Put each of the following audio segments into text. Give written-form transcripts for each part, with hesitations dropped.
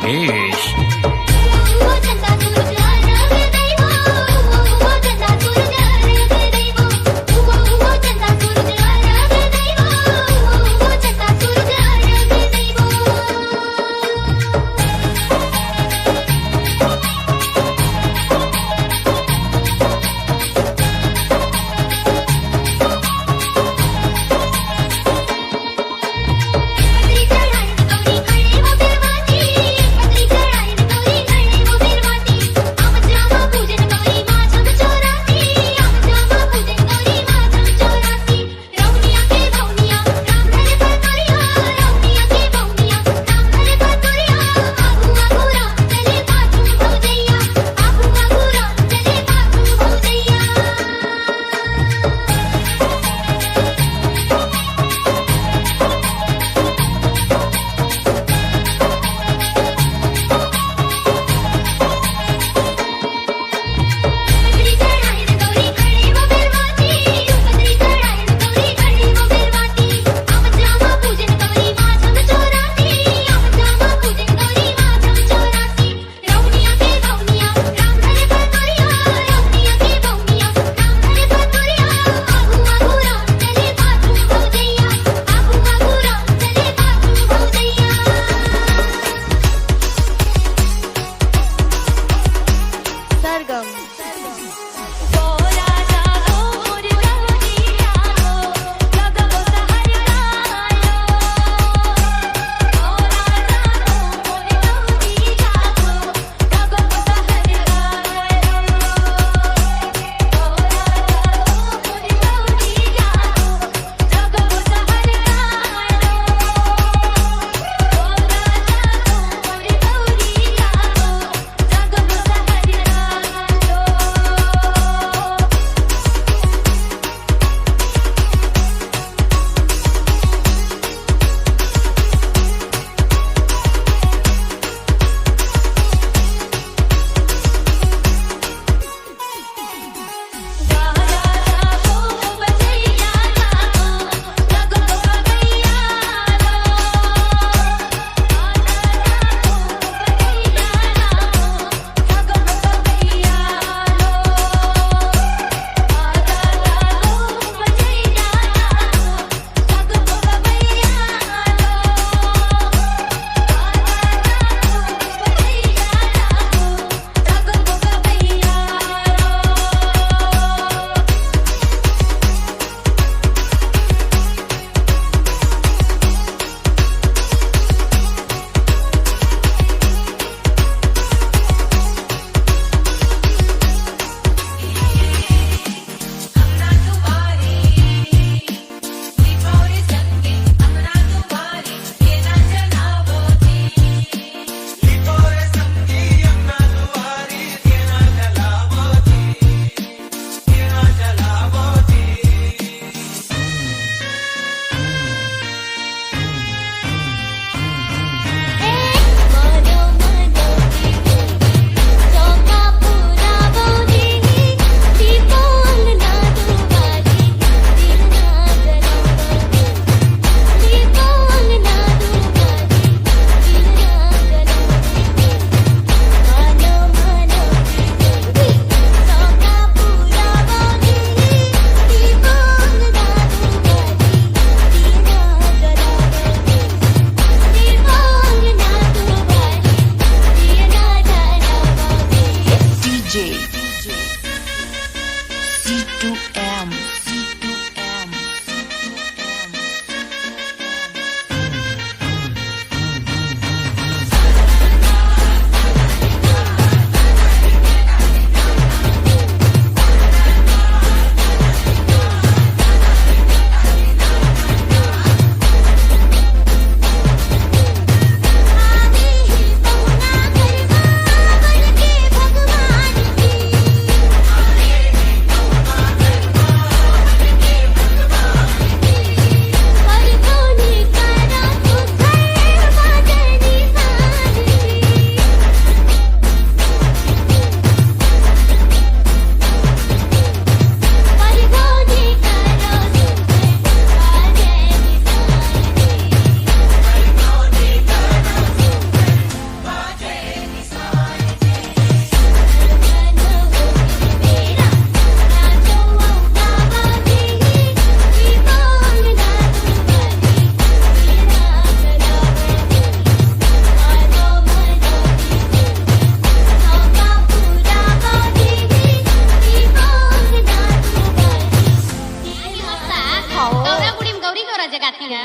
नागेश। गौरी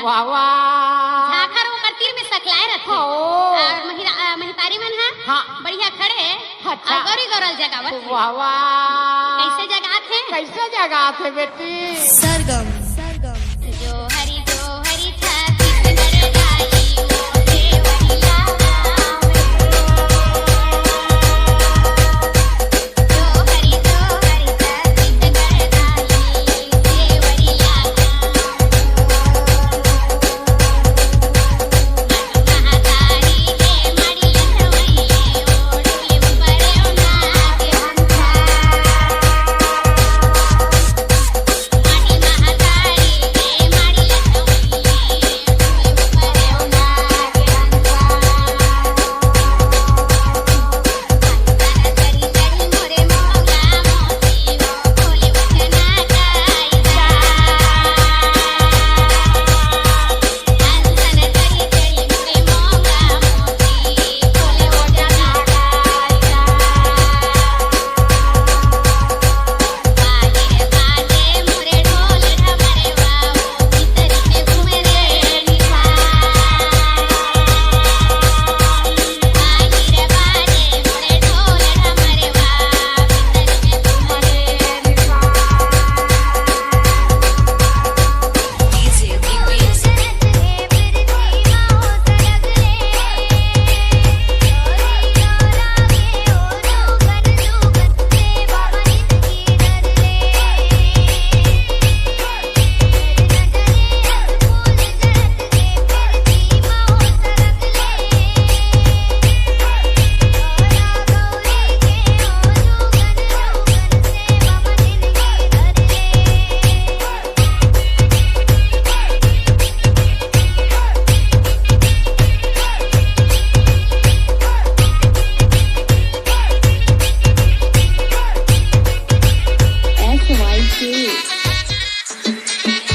वाह वाह। झाखर वो तीर में सकलाए रहते और महितारी मन हाँ बढ़िया खड़े अच्छा और गौरी गौरल जगावत। वाह वाह। कैसे जगात है? कैसे जगात है बेटी? सरगम जो हरी छाती गड़ गाई वो देवरिया जो हरी छाती गड़ गाई देवरिया महातारी के माड़ी लखवैये ओढ़ले ऊपरे ओना के हंसा माटी महातारी के माड़ी लखवैये ओढ़ले ऊपरे ओना के हंसा करी करी मोरे मोंगा मोती वो बोले वचना कायदा हंसन करी करी मोरे मोंगा मोती बोले वचना कायदा बाजे बाजे मोरे ढोल ढमरे बाबू भीतरी में घूमे रे निभा बाजे रे बाजे मोरे ढोल ढमरे बाबू भीतरी में घूमे रे निभा डीजे बीबीएस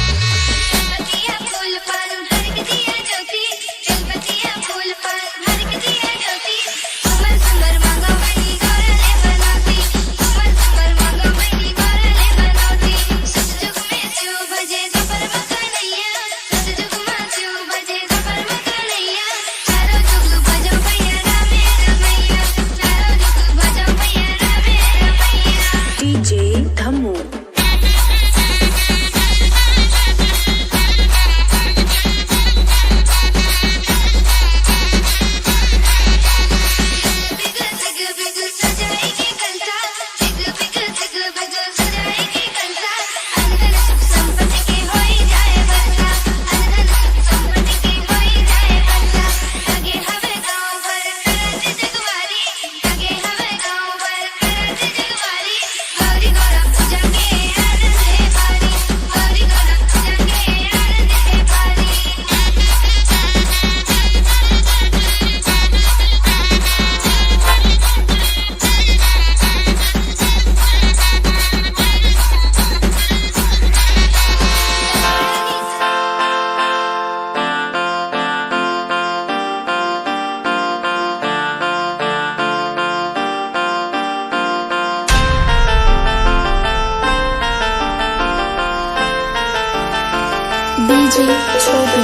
बतिया फूल पर भर के दिया ज्योति बतिया फूल पर भर के दिया ज्योति सुमर सुमर मांगा मनी गौरले बनौती सुमर सुमर मांगा मनी गौरले बनौती सतजुग में जो बजे दोपहर मकनैया सतजुग में जो बजे दोपहर मकनैया चारों जुग बजो भैया रामे रमैया चारों जुग बजो भैया रामे रमैया डीजे धम्मू बिग बिग सजाएगी कंसा बिग बिग सजाएगी कंसा अनधन सुख संपत्ति की होई जाए वर्षा अनधन सुख संपत्ति की होई जाए वर्षा लगे हवे गांव भर करत जगवारी लगे हवे गांव भर करत जगवारी गौरी गौरा पूजा के आनंद है भारी गौरी गौरा पूजा के आनंद है भारी डीजे छोटू